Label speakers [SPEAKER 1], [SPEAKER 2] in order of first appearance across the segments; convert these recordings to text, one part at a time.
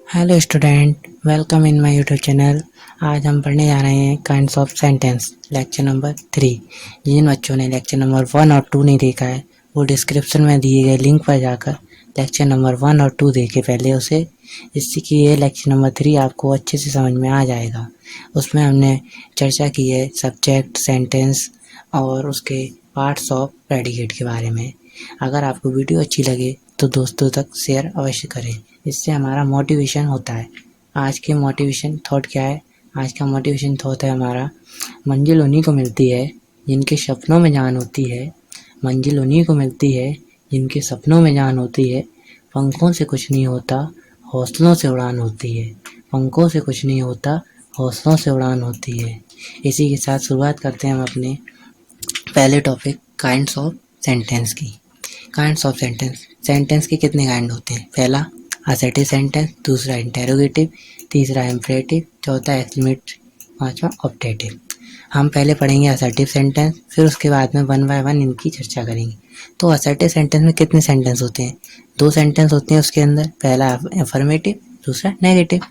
[SPEAKER 1] Hello student, welcome in my YouTube channel. आज हम पढ़ने जा रहे हैं kinds of sentence, lecture number 3। जिन बच्चों ने लेक्चर नंबर 1 और 2 नहीं देखा है वो डिस्क्रिप्शन में दिए गए लिंक पर जाकर लेक्चर नंबर 1 और 2 देखे पहले उसे, जिससे कि ये लेक्चर नंबर 3 आपको अच्छे से समझ में आ जाएगा। उसमें हमने चर्चा की है सब्जेक्ट, सेंटेंस और उसके पार्ट्स ऑफ प्रेडिकेट के बारे में। अगर आपको वीडियो अच्छी लगे तो दोस्तों तक शेयर अवश्य करें, इससे हमारा मोटिवेशन होता है। आज के मोटिवेशन थॉट क्या है? आज का मोटिवेशन थॉट है हमारा, मंजिल उन्हीं को मिलती है जिनके सपनों में जान होती है। मंजिल उन्हीं को मिलती है जिनके सपनों में जान होती है। पंखों से कुछ नहीं होता, हौसलों से उड़ान होती है। पंखों से कुछ नहीं होता, हौसलों से उड़ान होती है। इसी के साथ शुरुआत करते हैं हम अपने पहले टॉपिक काइंड्स ऑफ सेंटेंस की। काइंड्स ऑफ सेंटेंस, सेंटेंस के कितने काइंड होते हैं? पहला असर्टिव सेंटेंस, दूसरा इंटेरोगेटिव, तीसरा इम्परेटिव, चौथा एक्सक्लेमेटरी, पांचवा ऑब्जेक्टिव। हम पहले पढ़ेंगे असर्टिव सेंटेंस, फिर उसके बाद में 1 बाय 1 इनकी चर्चा करेंगे। तो असर्टिव सेंटेंस में कितने सेंटेंस होते हैं? 2 सेंटेंस होते हैं उसके अंदर, पहला अफर्मेटिव, दूसरा नेगेटिव।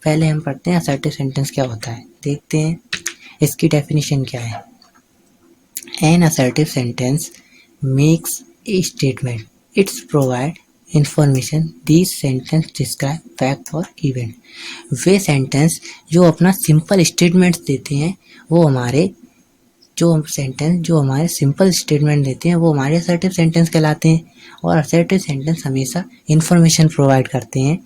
[SPEAKER 1] पहले हम पढ़ते हैं असर्टिव सेंटेंस क्या होता है, देखते हैं इसकी डेफिनेशन क्या है। An assertive sentence makes a statement. It's provide information. These sentence describe fact or event. Way sentence जो अपना सिंपल स्टेटमेंट्स देते हैं वो हमारे सिंपल स्टेटमेंट देते हैं वो हमारे असर्टिव सेंटेंस कहलाते हैं। और असर्टिव सेंटेंस हमेशा इंफॉर्मेशन प्रोवाइड करते हैं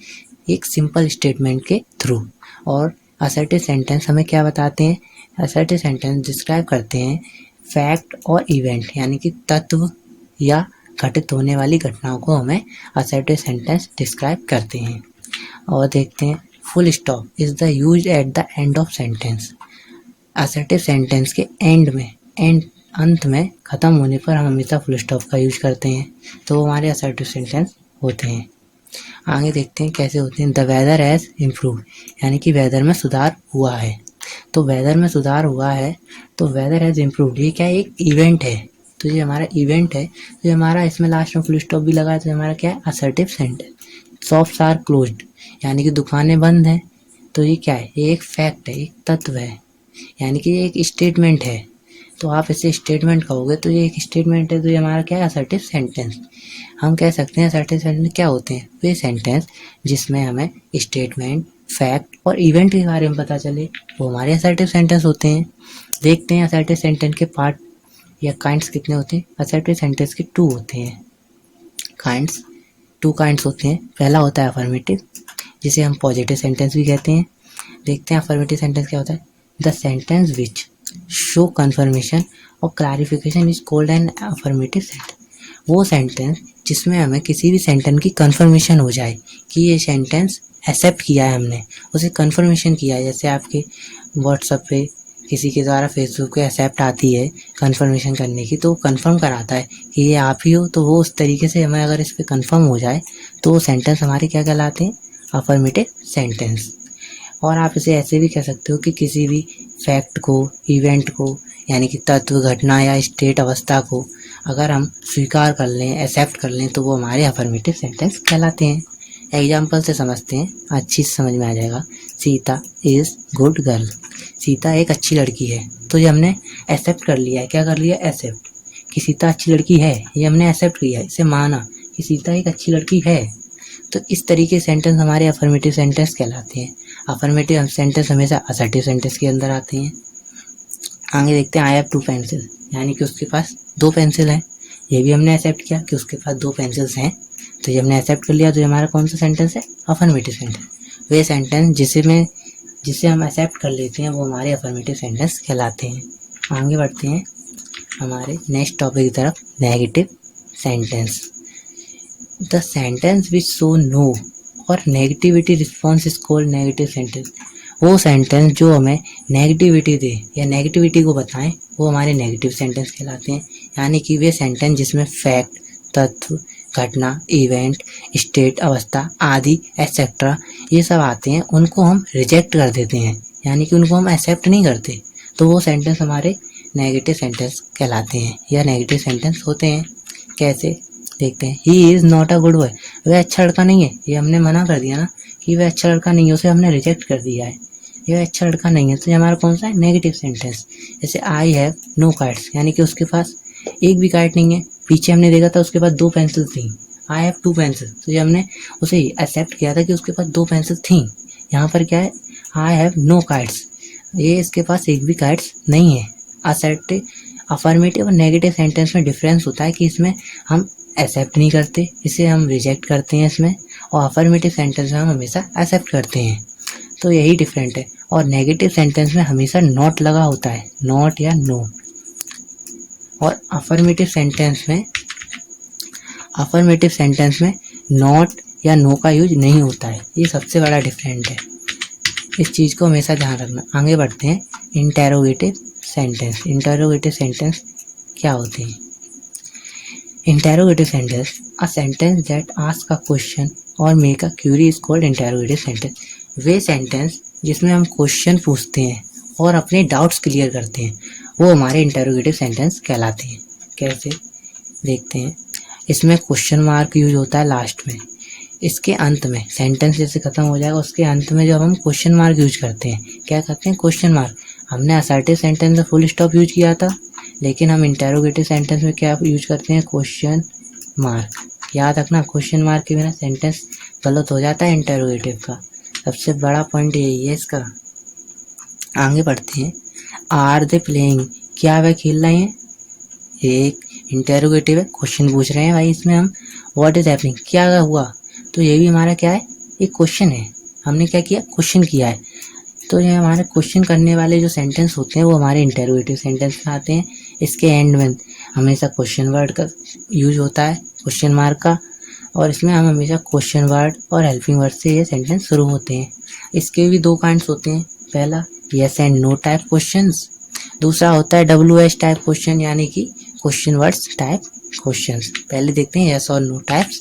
[SPEAKER 1] एक सिंपल स्टेटमेंट के थ्रू। और असर्टिव सेंटेंस हमें क्या बताते हैं? असर्टिव सेंटेंस डिस्क्राइब करते हैं फैक्ट और इवेंट, यानी कि तत्व या घटित होने वाली घटनाओं को हमें असर्टिव सेंटेंस डिस्क्राइब करते हैं। और देखते हैं full stop is the use eight the end of sentence. Assertive sentence के अंत में ख़त्म होने पर हम हमेशा फुल स्टॉप का यूज करते हैं, तो हमारे असर्टिव सेंटेंस होते हैं। आगे देखते हैं कैसे होते हैं। द वेदर हैज़ इम्प्रूव्ड, यानी कि वेदर में सुधार हुआ है। तो वेदर में सुधार हुआ है तो वेदर हैज़ इम्प्रूव्ड, ये क्या है? एक इवेंट है। तो ये हमारा इवेंट है, तो ये हमारा इसमें लास्ट में फुल स्टॉप भी लगा है, तो हमारा क्या है? Assertive sentence. Shops are closed, यानी कि दुकानें बंद हैं, तो ये क्या है? ये एक फैक्ट है, एक तत्व है, यानी कि ये एक स्टेटमेंट है। तो आप इसे स्टेटमेंट कहोगे तो ये एक स्टेटमेंट है, तो ये हमारा क्या है? Assertive sentence. हम कह सकते हैं असर्टिव सेंटेंस क्या होते हैं? वे सेंटेंस जिसमें हमें स्टेटमेंट, फैक्ट और इवेंट के बारे में पता चले, वो हमारे असर्टिव सेंटेंस होते हैं। देखते हैं असर्टिव सेंटेंस के पार्ट या काइंड्स कितने होते हैं। असर्टिव सेंटेंस के 2 होते हैं काइंड्स, 2 काइंड्स होते हैं। पहला होता है अफर्मेटिव, जिसे हम पॉजिटिव सेंटेंस भी कहते हैं। देखते हैं अफर्मेटिव सेंटेंस क्या होता है। The sentence which show confirmation और clarification is called an affirmative sentence. वो सेंटेंस जिसमें हमें किसी भी सेंटेंस की कन्फर्मेशन हो जाए कि ये सेंटेंस एक्सेप्ट किया है, हमने उसे कन्फर्मेशन किया है। जैसे आपके व्हाट्सएप पे किसी के द्वारा फेसबुक पे एक्सेप्ट आती है कन्फर्मेशन करने की, तो वो कन्फर्म कराता है कि ये आप ही हो। तो वो उस तरीके से हमें अगर इस पर कन्फर्म हो जाए तो वो सेंटेंस हमारे क्या कहलाते हैं? Affirmative sentence. और आप इसे ऐसे भी कह सकते हो कि किसी भी फैक्ट को, इवेंट को, यानी कि तत्व, घटना या स्टेट अवस्था को अगर हम स्वीकार कर लें, एक्सेप्ट कर लें, तो वो हमारे अफर्मेटिव सेंटेंस कहलाते हैं। एग्जाम्पल से समझते हैं, अच्छी समझ में आ जाएगा। Sita is good girl, Sita एक अच्छी लड़की है। तो ये हमने एक्सेप्ट कर लिया है। क्या कर लिया? एक्सेप्ट, कि सीता अच्छी लड़की है, ये हमने एक्सेप्ट किया, इसे माना कि सीता एक अच्छी लड़की है। तो इस तरीके सेंटेंस हमारे अफर्मेटिव सेंटेंस कहलाते हैं। अफर्मेटिव सेंटेंस हमेशा असर्टिव सेंटेंस के अंदर आते हैं। आगे देखते हैं आई हैव 2 पेंसिल, यानी कि उसके पास 2 पेंसिल हैं। ये भी हमने एक्सेप्ट किया कि उसके पास 2 पेंसिल्स हैं, तो ये हमने एक्सेप्ट कर लिया। तो ये हमारा कौन सा सेंटेंस है? Affirmative sentence. वे सेंटेंस जिसे हम एक्सेप्ट कर लेते हैं वो हमारे अफर्मेटिव सेंटेंस कहलाते हैं। आगे बढ़ते हैं हमारे नेक्स्ट टॉपिक की तरफ, negative sentence. The sentence which show no और negativity response is called negative sentence. वो सेंटेंस जो हमें नेगेटिविटी दे या नेगेटिविटी को बताएं वो हमारे नेगेटिव सेंटेंस कहलाते हैं। यानी कि वे सेंटेंस जिसमें फैक्ट, तत्व, घटना, इवेंट, स्टेट अवस्था आदि एक्सेट्रा ये सब आते हैं, उनको हम रिजेक्ट कर देते हैं, यानी कि उनको हम एक्सेप्ट नहीं करते, तो वो सेंटेंस हमारे नेगेटिव सेंटेंस कहलाते हैं या नेगेटिव सेंटेंस होते हैं। कैसे? देखते हैं, he is not a good boy, वह अच्छा लड़का नहीं है। ये हमने मना कर दिया ना कि वह अच्छा लड़का नहीं है, उसे हमने रिजेक्ट कर दिया है, ये अच्छा लड़का नहीं है। तो ये हमारा कौन सा है, नेगेटिव सेंटेंस। जैसे आई हैव नो कार्ड्स, यानी कि उसके पास एक भी कार्ड नहीं है। पीछे हमने देखा था उसके पास 2 पेंसिल थी, आई हैव 2 पेंसिल, तो ये हमने उसे एक्सेप्ट किया था कि उसके पास 2 पेंसिल थी। यहाँ पर क्या है, आई हैव नो कार्ड्स, ये इसके पास एक भी कार्ड्स नहीं है। असर्टिव, अफर्मेटिव और नेगेटिव सेंटेंस में डिफरेंस होता है कि इसमें हम एक्सेप्ट नहीं करते, इसे हम रिजेक्ट करते हैं इसमें, और अफर्मेटिव सेंटेंस में हम हमेशा एक्सेप्ट करते हैं। तो यही डिफरेंट है। और नेगेटिव सेंटेंस में हमेशा नॉट लगा होता है, नॉट या नो। और अफर्मेटिव सेंटेंस में नॉट या नो का यूज नहीं होता है। ये सबसे बड़ा डिफरेंट है, इस चीज़ को हमेशा ध्यान रखना। आगे बढ़ते हैं, इंटेरोगेटिव सेंटेंस। इंटेरोगेटिव सेंटेंस क्या होते हैं? Interrogative sentence, a sentence that ask a question और make a query is called interrogative sentence. वे सेंटेंस जिसमें हम क्वेश्चन पूछते हैं और अपने डाउट्स क्लियर करते हैं, वो हमारे इंटेरोगेटिव सेंटेंस कहलाते हैं। कैसे, देखते हैं। इसमें क्वेश्चन मार्क यूज होता है लास्ट में, इसके अंत में सेंटेंस जैसे खत्म हो जाएगा उसके अंत में जब हम क्वेश्चन मार्क यूज करते हैं, क्या करते हैं, क्वेश्चन मार्क। हमने असर्टिव सेंटेंस में फुल स्टॉप यूज किया था, लेकिन हम इंटेरोगेटिव सेंटेंस में क्या यूज करते हैं, क्वेश्चन मार्क। याद रखना, क्वेश्चन मार्क के बिना सेंटेंस गलत हो जाता है इंटेरोगेटिव का। सबसे बड़ा पॉइंट यही है इसका। आगे बढ़ते हैं, आर दे प्लेइंग, क्या वह खेल रहे हैं? एक इंटेरोगेटिव है, क्वेश्चन पूछ रहे हैं भाई इसमें हम। व्हाट इज हैपनिंग, क्या हुआ? तो ये भी हमारा क्या है, एक क्वेश्चन है। हमने क्या किया, क्वेश्चन किया है। तो ये हमारे क्वेश्चन करने वाले जो सेंटेंस होते हैं वो हमारे इंटेरोगेटिव सेंटेंस में आते हैं। इसके एंड में हमेशा क्वेश्चन वर्ड का यूज होता है, क्वेश्चन मार्क का, और इसमें हम हमेशा क्वेश्चन वर्ड और हेल्पिंग वर्ड से ये सेंटेंस शुरू होते हैं। इसके भी 2 काइंड्स होते हैं, पहला yes and no type questions, दूसरा होता है WH टाइप क्वेश्चन, यानी कि क्वेश्चन वर्ड्स टाइप क्वेश्चंस। पहले देखते हैं यस और no types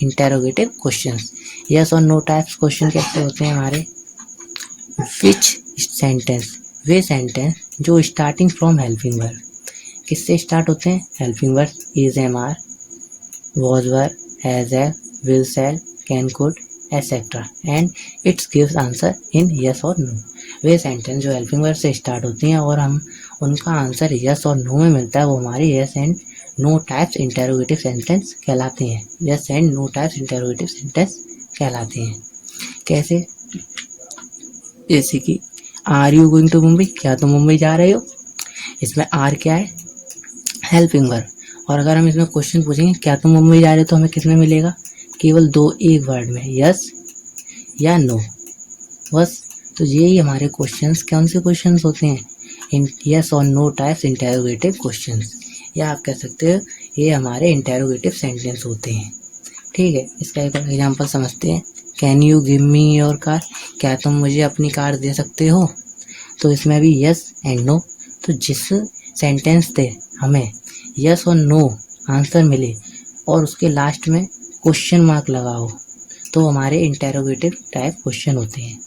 [SPEAKER 1] interrogative questions. Yes और नो टाइप्स क्वेश्चन कैसे होते हैं हमारे, विच सेंटेंस, वे सेंटेंस जो स्टार्टिंग फ्रॉम हेल्पिंग वर्ड, किससे स्टार्ट होते हैं, helping word, is, am, are, was, were, has, have, will, shall, can, could, etc. and it gives answer in yes और no। वे सेंटेंस जो हेल्पिंग वर्ड से start होती हैं और हम उनका आंसर यस और नो में मिलता है, वो हमारे yes and no types interrogative sentence कहलाते हैं। Yes and no types interrogative sentence कहलाते हैं। कैसे, जैसे कि are you going to Mumbai, क्या तुम मुंबई जा रहे हो? इसमें आर क्या है, हेल्पिंग वर्ड। और अगर हम इसमें क्वेश्चन पूछेंगे क्या तुम मुंबई जा रहे हो, तो हमें किसमें मिलेगा, केवल 2 एक वर्ड में, यस या नो, बस। तो यही हमारे क्वेश्चंस, कौन से क्वेश्चंस होते हैं, इन यस और नो टाइप्स इंटेरोगेटिव क्वेश्चंस, या आप कह सकते हो ये हमारे इंटेरोगेटिव सेंटेंस होते हैं। ठीक है, इसका एक एग्जांपल समझते हैं। Can you give me your car, क्या तुम मुझे अपनी कार दे सकते हो? तो इसमें भी यस एंड नो। तो जिस सेंटेंस से हमें यस और नो आंसर मिले और उसके लास्ट में क्वेश्चन मार्क लगा हो, तो हमारे इंटेरोगेटिव टाइप क्वेश्चन होते हैं।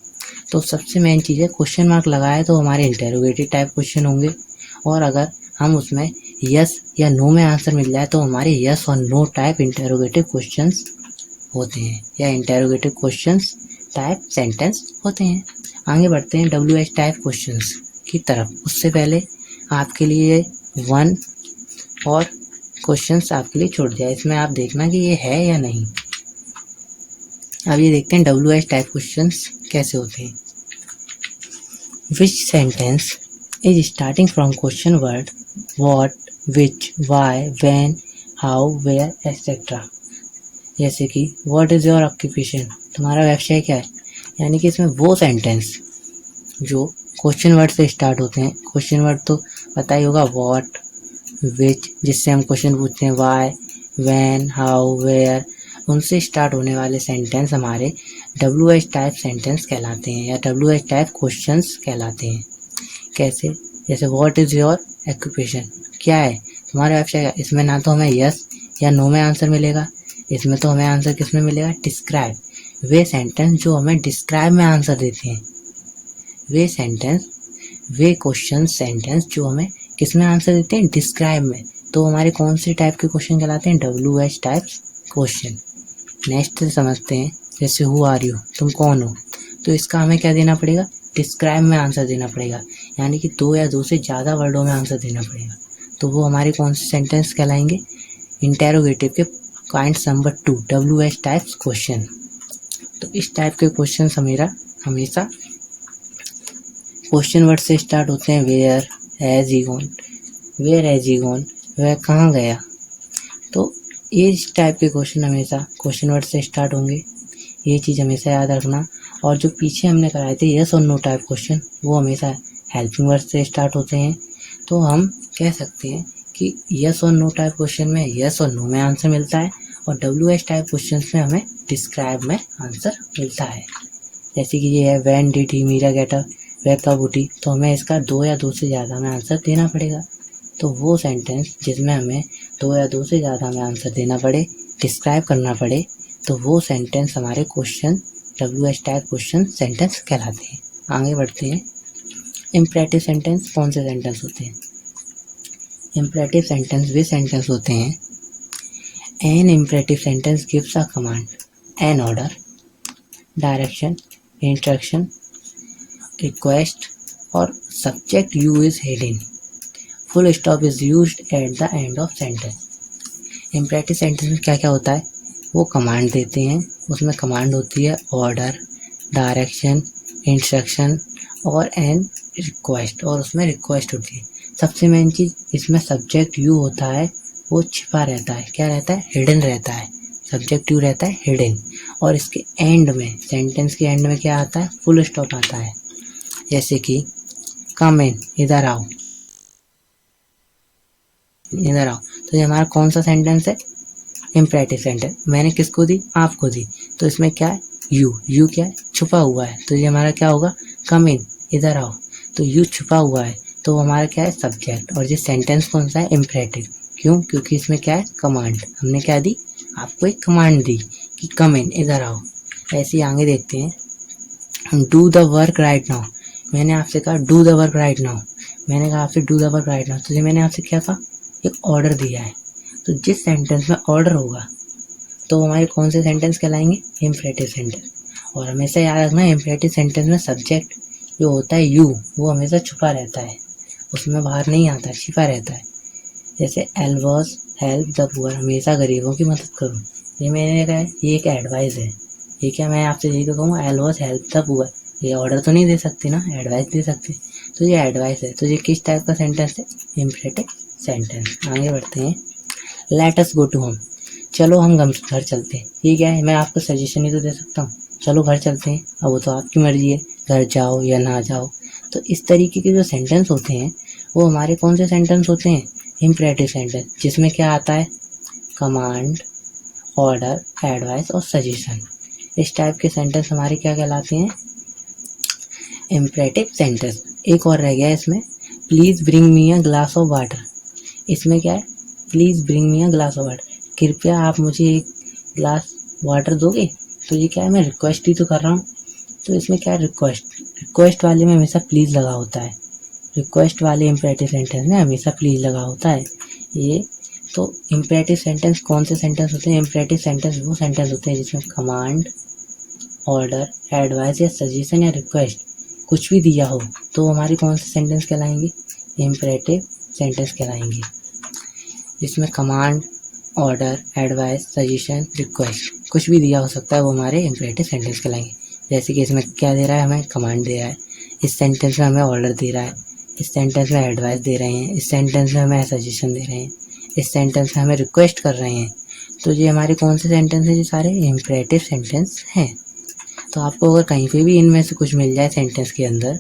[SPEAKER 1] तो सबसे मेन चीज़ है, क्वेश्चन मार्क लगाए तो हमारे इंटेरोगेटिव टाइप क्वेश्चन होंगे, और अगर हम उसमें यस या नो में आंसर मिल जाए तो हमारे यस और नो टाइप इंटेरोगेटिव क्वेश्चंस होते हैं, या इंटेरोगेटिव क्वेश्चंस टाइप सेंटेंस होते हैं। आगे बढ़ते हैं WH टाइप क्वेश्चंस की तरफ। उससे पहले आपके लिए 1 और क्वेश्चंस आपके लिए छोड़ दिया, इसमें आप देखना कि ये है या नहीं। अब ये देखते हैं WH टाइप क्वेश्चंस कैसे होते हैं। Which sentence is starting from question word what, which, why, when, how, where, etcetera. जैसे कि व्हाट इज योर ऑक्यूपेशन, तुम्हारा व्यवसाय क्या है, यानी कि इसमें वो सेंटेंस जो क्वेश्चन वर्ड से स्टार्ट होते हैं। क्वेश्चन वर्ड तो पता ही होगा, व्हाट, विच जिससे हम क्वेश्चन पूछते हैं, वाई, व्हेन, हाउ, वेयर, उनसे स्टार्ट होने वाले सेंटेंस हमारे WH टाइप सेंटेंस कहलाते हैं, या WH टाइप क्वेश्चंस कहलाते हैं। कैसे, जैसे व्हाट इज योर ऑक्यूपेशन, क्या है तुम्हारा व्यवसाय का, इसमें ना तो हमें यस या नो में आंसर मिलेगा, इसमें तो हमें आंसर किस में मिलेगा, डिस्क्राइब। वे सेंटेंस जो हमें डिस्क्राइब में आंसर देते हैं, वे सेंटेंस, वे क्वेश्चन सेंटेंस जो हमें किस में आंसर देते हैं, डिस्क्राइब में, तो हमारे कौन से टाइप के क्वेश्चन कहलाते हैं? WH type question. नेक्स्ट समझते हैं, जैसे हु आर यू, तुम कौन हो, तो इसका हमें क्या देना पड़ेगा? डिस्क्राइब में आंसर देना पड़ेगा, यानी कि 2 या 2 से ज़्यादा वर्डों में आंसर देना पड़ेगा। तो वो हमारे कौन से सेंटेंस कहलाएंगे? इंटेरोगेटिव के points number 2, WH type question. तो इस टाइप के क्वेश्चन हमेशा क्वेश्चन वर्ड से स्टार्ट होते हैं। Where has he gone, where has he gone, वह कहाँ गया। तो ये इस टाइप के क्वेश्चन हमेशा क्वेश्चन वर्ड से स्टार्ट होंगे, ये चीज़ हमेशा याद रखना। और जो पीछे हमने कराए थे यस और नो टाइप क्वेश्चन, वो हमेशा हेल्पिंग वर्ड से स्टार्ट होते हैं। तो हम कह सकते हैं कि यस और नो टाइप क्वेश्चन में यस और नो में आंसर मिलता है, और WH टाइप क्वेश्चन में हमें डिस्क्राइब में आंसर मिलता है। जैसे कि ये है when did he Meera get up, वह कब उठी, तो हमें इसका 2 या 2 से ज़्यादा में आंसर देना पड़ेगा। तो वो सेंटेंस जिसमें हमें 2 या 2 से ज़्यादा में आंसर देना पड़े, डिस्क्राइब करना पड़े, तो वो सेंटेंस हमारे question WH type question sentence कहलाते हैं। आगे बढ़ते हैं। इम्परेटिव सेंटेंस कौन से सेंटेंस होते हैं? इम्परेटिव सेंटेंस वे सेंटेंस होते हैं, an imperative sentence gives a command, an order, direction, instruction, request और subject you is hidden, full stop is used at the end of sentence. Imperative sentence में क्या क्या होता है? वो कमांड देते हैं, उसमें कमांड होती है ऑर्डर, डायरेक्शन, इंस्ट्रक्शन और एन रिक्वेस्ट, और उसमें रिक्वेस्ट होती है। सबसे मेन चीज़ इसमें सब्जेक्ट यू होता है, वो छिपा रहता है। क्या रहता है? हिडन रहता है। सब्जेक्ट यू रहता है हिडन, और इसके एंड में, सेंटेंस के एंड में क्या आता है? फुल स्टॉप आता है। जैसे कि कम इन, इधर आओ, इधर आओ। तो ये हमारा कौन सा सेंटेंस है? Imperative sentence. मैंने किसको दी? आपको दी। तो इसमें क्या है? यू क्या है? छुपा हुआ है। तो ये हमारा क्या होगा? कम इन, इधर आओ। तो यू छुपा हुआ है, तो हमारा क्या है? सब्जेक्ट। और ये सेंटेंस कौन सा है? इम्परेटिव। क्यों? क्योंकि इसमें क्या है? कमांड। हमने क्या दी? आपको एक कमांड दी कि कम इन, इधर आओ। ऐसे ही आगे देखते हैं। Do the work right now, मैंने आपसे कहा do the work right now, मैंने कहा आपसे do the work right now, तो ये मैंने आपसे क्या कहा? एक ऑर्डर दिया है। तो जिस सेंटेंस में ऑर्डर होगा तो हमारे कौन से सेंटेंस कहलाएंगे? Imperative sentence. और हमेशा याद रखना, इम्परेटिव सेंटेंस में सब्जेक्ट जो होता है यू, वो हमेशा छुपा रहता है, उसमें बाहर नहीं आता, छिपा रहता है। जैसे एल्वस हेल्प द पुअर, हमेशा गरीबों की मदद करूँ, ये मैंने कहा है, ये एक एडवाइस है। ये क्या मैं आपसे यही तो कहूँगा, एल्वस हेल्प द पुअर। ये ऑर्डर तो नहीं दे सकती ना, एडवाइस दे सकती। तो ये एडवाइस है। तो ये किस टाइप का सेंटेंस है? Imperative sentence. आगे बढ़ते हैं। Let us go to home, चलो हम घर चलते हैं। ये क्या है? मैं आपको सजेशन ही तो दे सकता हूँ, चलो घर चलते हैं। अब वो तो आपकी मर्जी है, घर जाओ या ना जाओ। तो इस तरीके के जो सेंटेंस होते हैं वो हमारे कौन से सेंटेंस होते हैं? इम्परेटिव सेंटेंस, जिसमें क्या आता है? कमांड, ऑर्डर, एडवाइस और सजेशन। इस टाइप के सेंटेंस हमारे क्या कहलाते हैं? Imperative sentence. एक और रह गया इसमें, please bring me a glass of water. इसमें क्या है? Please bring me a glass of water, कृपया आप मुझे एक ग्लास वाटर दोगे। तो ये क्या है? मैं रिक्वेस्ट ही तो कर रहा हूँ। तो इसमें क्या है? रिक्वेस्ट वाले में हमेशा प्लीज़ लगा होता है। रिक्वेस्ट वाले इम्परेटिव सेंटेंस में हमेशा प्लीज़ लगा होता है। ये तो इम्परेटिव सेंटेंस कौन से सेंटेंस होते हैं? इम्परेटिव सेंटेंस वो सेंटेंस होते हैं जिसमें कमांड, ऑर्डर, एडवाइस या सजेशन या रिक्वेस्ट कुछ भी दिया हो, तो हमारे कौन से सेंटेंस कहलाएंगे? इम्परेटिव सेंटेंस कहलाएंगे। जिसमें command, order, advice, suggestion, request कुछ भी दिया हो सकता है, वो हमारे इम्परेटिव सेंटेंस कहलाएंगे। जैसे कि इसमें क्या दे रहा है? हमें कमांड दे रहा है, इस सेंटेंस में हमें ऑर्डर दे रहा है, इस सेंटेंस में एडवाइस दे रहे हैं, इस सेंटेंस में हमें सजेशन दे रहे हैं, इस सेंटेंस में हमें रिक्वेस्ट कर रहे हैं। तो ये हमारे कौन से सेंटेंस हैं? ये सारे इम्परेटिव सेंटेंस हैं। तो आपको अगर कहीं पे भी इनमें से कुछ मिल जाए सेंटेंस के अंदर,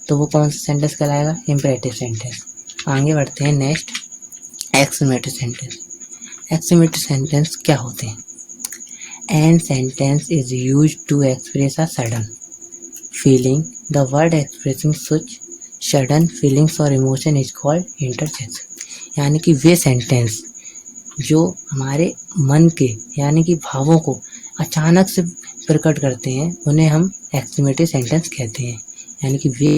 [SPEAKER 1] तो वो कौन सा सेंटेंस कहलाएगा? Imperative sentence. आगे बढ़ते हैं। Next, exclamatory sentence. Exclamatory sentence क्या होते हैं? An sentence is used to express a sudden feeling, the word expressing such sudden feelings और इमोशन इज कॉल्ड इंटरजेक्शन। यानी कि वे सेंटेंस जो हमारे मन के यानी कि भावों को अचानक से प्रकट करते हैं, उन्हें हम एक्सक्लेमेटरी सेंटेंस कहते हैं। यानी कि वे